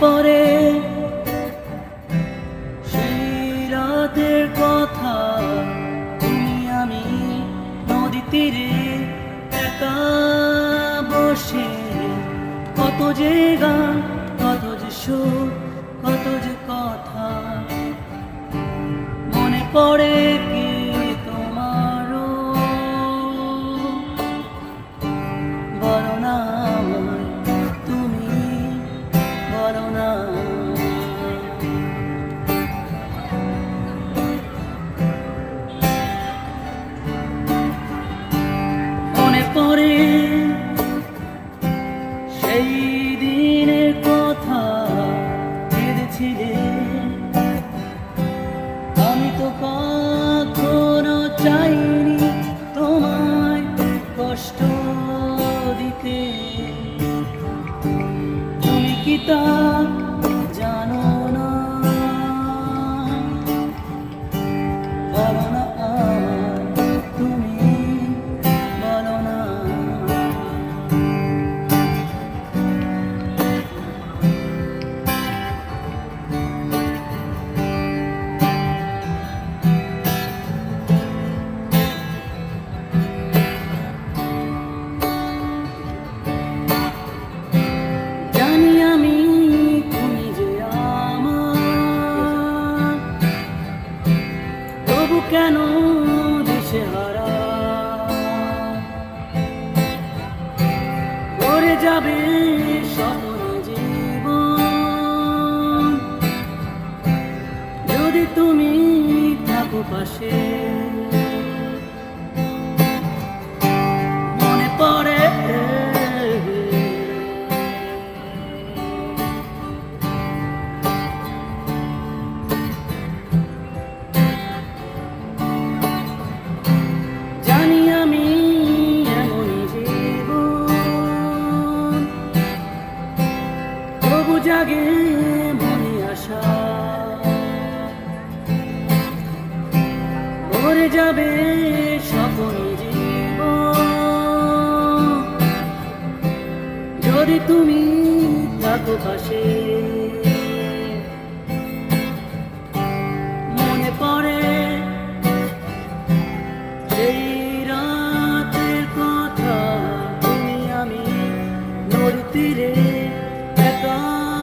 পড়ে সেই রাতের কথা, তুমি আমি নদী তীরে একা বসে, কত যে গান, কত যে সুর, কত যে কথা। মনে পড়ে কি তোমারও? বলো না আমায়, তুমি বলো না। মনে পড়ে সেই দিনের কথা, কেঁদেছিলে। আমি তো কখনো চাইনি তোমায় কষ্ট দিতে, তুমি কি তা জানো না? বলো না আমায়, তুমি বলো না। জানি আমি তুমি যে আমার, তবু কেন দিশেহারা করে যাবে স্বপ্ন জীবন, যদি তুমি থাকো পাশে। মনে পড়ে জানি আমি এমনই জীবন, তবু জাগে মনে আশা ভরে যাবে স্বপ্ন জীবন, যদি তুমি থাকো পাশে।